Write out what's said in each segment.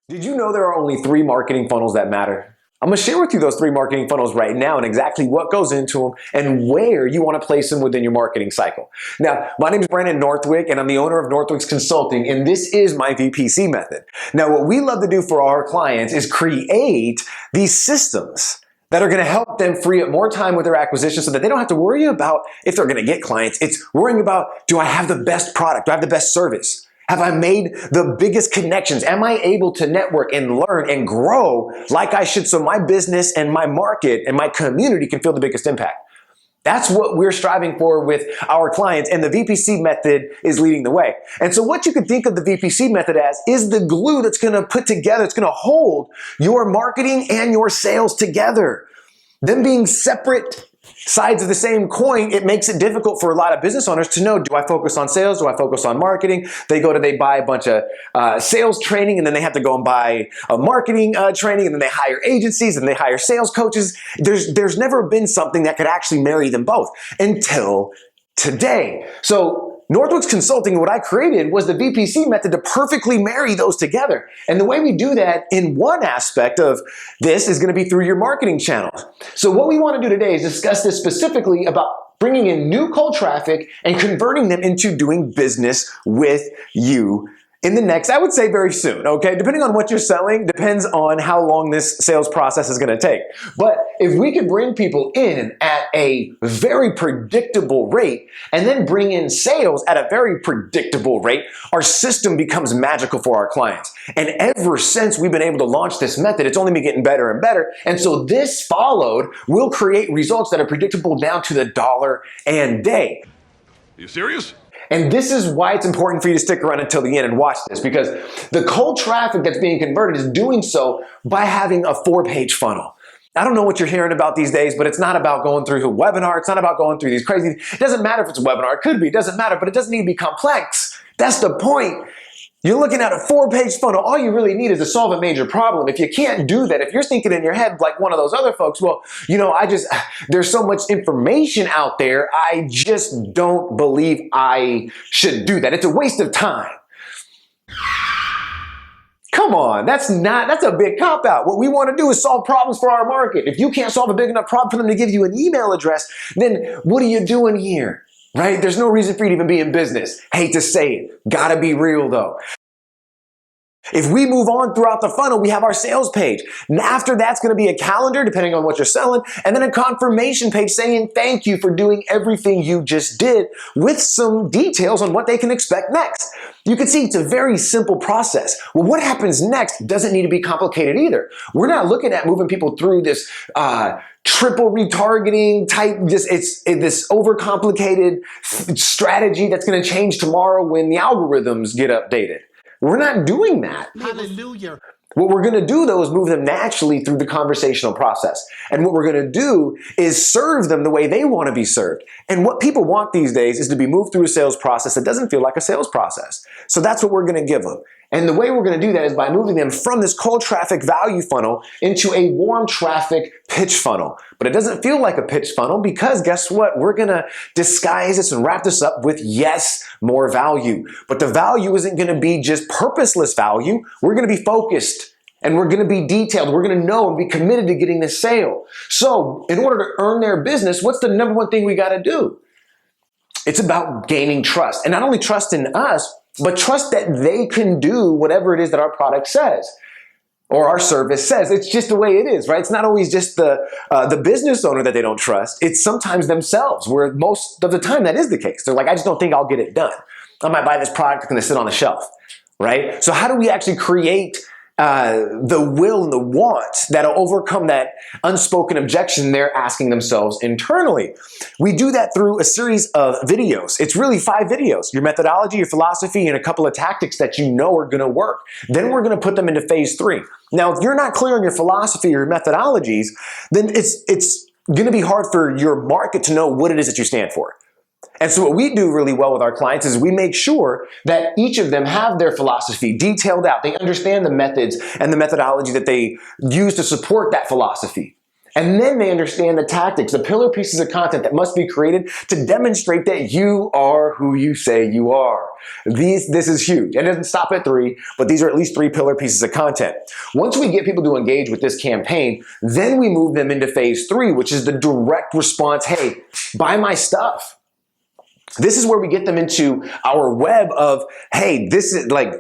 Did you know there are only 3 marketing funnels that matter? I'm gonna share with you those 3 marketing funnels right now and exactly what goes into them and where you wanna place them within your marketing cycle. Now, my name is Brandon Northwick and I'm the owner of Northwicks Consulting, and this is my VPC method. Now, what we love to do for our clients is create these systems that are gonna help them free up more time with their acquisition so that they don't have to worry about if they're gonna get clients. It's worrying about, do I have the best product? Do I have the best service? Have I made the biggest connections? Am I able to network and learn and grow like I should so my business and my market and my community can feel the biggest impact? That's what we're striving for with our clients, and the VPC method is leading the way. And so what you can think of the VPC method as is the glue that's gonna put together, it's gonna hold your marketing and your sales together. Them being separate sides of the same coin, it makes it difficult for a lot of business owners to know, do I focus on sales? Do I focus on marketing? They buy a bunch of sales training, and then they have to go and buy a marketing training, and then they hire agencies, and they hire sales coaches. There's never been something that could actually marry them both until today. So Northwicks Consulting, what I created was the VPC method to perfectly marry those together. And the way we do that in one aspect of this is going to be through your marketing channels. So what we want to do today is discuss this specifically about bringing in new cold traffic and converting them into doing business with you in the next, I would say very soon, okay? Depending on what you're selling, depends on how long this sales process is gonna take. But if we could bring people in at a very predictable rate and then bring in sales at a very predictable rate, our system becomes magical for our clients. And ever since we've been able to launch this method, it's only been getting better and better. And so this followed will create results that are predictable down to the dollar and day. Are you serious? And this is why it's important for you to stick around until the end and watch this, because the cold traffic that's being converted is doing so by having a 4-page funnel. I don't know what you're hearing about these days, but it's not about going through a webinar. It's not about going through these crazy, it doesn't matter if it's a webinar, it could be, it doesn't matter, but it doesn't need to be complex. That's the point. You're looking at a 4-page funnel. All you really need is to solve a major problem. If you can't do that, if you're thinking in your head like one of those other folks, well, you know, there's so much information out there, I just don't believe I should do that. It's a waste of time. Come on, that's a big cop-out. What we want to do is solve problems for our market. If you can't solve a big enough problem for them to give you an email address, then what are you doing here? Right? There's no reason for you to even be in business. Hate to say it. Gotta be real though. If we move on throughout the funnel, we have our sales page. And after that's going to be a calendar, depending on what you're selling, and then a confirmation page saying thank you for doing everything you just did with some details on what they can expect next. You can see it's a very simple process. Well, what happens next doesn't need to be complicated either. We're not looking at moving people through this triple retargeting type, it's this overcomplicated strategy that's going to change tomorrow when the algorithms get updated. We're not doing that. Hallelujah. What we're going to do, though, is move them naturally through the conversational process. And what we're going to do is serve them the way they want to be served. And what people want these days is to be moved through a sales process that doesn't feel like a sales process. So that's what we're going to give them. And the way we're going to do that is by moving them from this cold traffic value funnel into a warm traffic pitch funnel. But it doesn't feel like a pitch funnel because guess what? We're going to disguise this and wrap this up with, yes, more value. But the value isn't going to be just purposeless value. We're going to be focused and we're going to be detailed. We're going to know and be committed to getting this sale. So in order to earn their business, what's the number one thing we got to do? It's about gaining trust, and not only trust in us, but trust that they can do whatever it is that our product says or our service says. It's just the way it is, right? It's not always just the business owner that they don't trust. It's sometimes themselves, where most of the time that is the case. They're like, I just don't think I'll get it done. I might buy this product, it's going to sit on the shelf, right? So how do we actually create the will and the want that'll overcome that unspoken objection they're asking themselves internally? We do that through a series of videos. It's really 5 videos: your methodology, your philosophy, and a couple of tactics that you know are going to work. Then we're going to put them into phase 3. Now, if you're not clear on your philosophy or your methodologies, then it's going to be hard for your market to know what it is that you stand for. And so what we do really well with our clients is we make sure that each of them have their philosophy detailed out. They understand the methods and the methodology that they use to support that philosophy. And then they understand the tactics, the pillar pieces of content that must be created to demonstrate that you are who you say you are. This is huge. And it doesn't stop at 3, but these are at least 3 pillar pieces of content. Once we get people to engage with this campaign, then we move them into phase 3, which is the direct response. Hey, buy my stuff. This is where we get them into our web of, hey, this is like,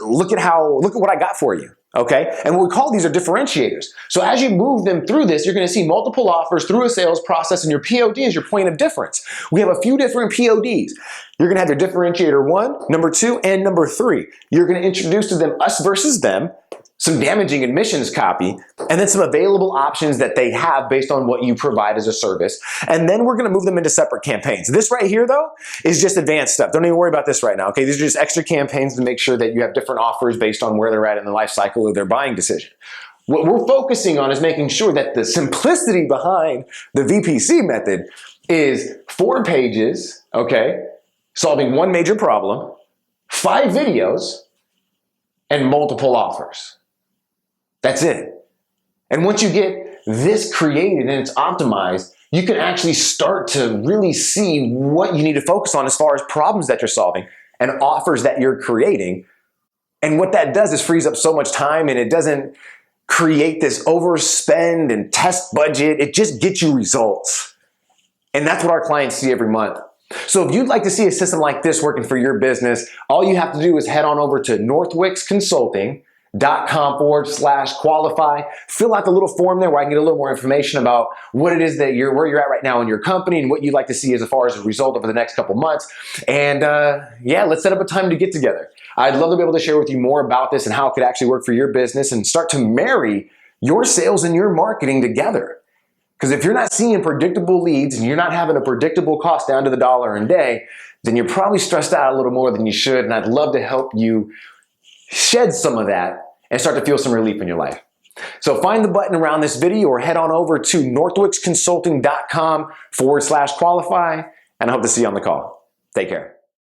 look at what I got for you. Okay, and what we call these are differentiators. So as you move them through this, you're going to see multiple offers through a sales process, and your POD is your point of difference. We have a few different PODs. You're going to have your differentiator 1, number 2, and number 3. You're going to introduce to them us versus them, some damaging admissions copy, and then some available options that they have based on what you provide as a service. And then we're going to move them into separate campaigns. This right here, though, is just advanced stuff. Don't even worry about this right now, okay? These are just extra campaigns to make sure that you have different offers based on where they're at in the life cycle of their buying decision. What we're focusing on is making sure that the simplicity behind the VPC method is 4 pages, okay, solving one major problem, 5 videos, and multiple offers. That's it. And once you get this created and it's optimized, you can actually start to really see what you need to focus on as far as problems that you're solving and offers that you're creating. And what that does is frees up so much time, and it doesn't create this overspend and test budget. It just gets you results. And that's what our clients see every month. So if you'd like to see a system like this working for your business, all you have to do is head on over to northwicksconsulting.com/qualify. Fill out the little form there where I can get a little more information about what it is that where you're at right now in your company and what you'd like to see as far as a result over the next couple months. And yeah, let's set up a time to get together. I'd love to be able to share with you more about this and how it could actually work for your business and start to marry your sales and your marketing together. Because if you're not seeing predictable leads and you're not having a predictable cost down to the dollar a day, then you're probably stressed out a little more than you should. And I'd love to help you shed some of that and start to feel some relief in your life. So find the button around this video or head on over to northwicksconsulting.com/qualify, and I hope to see you on the call. Take care.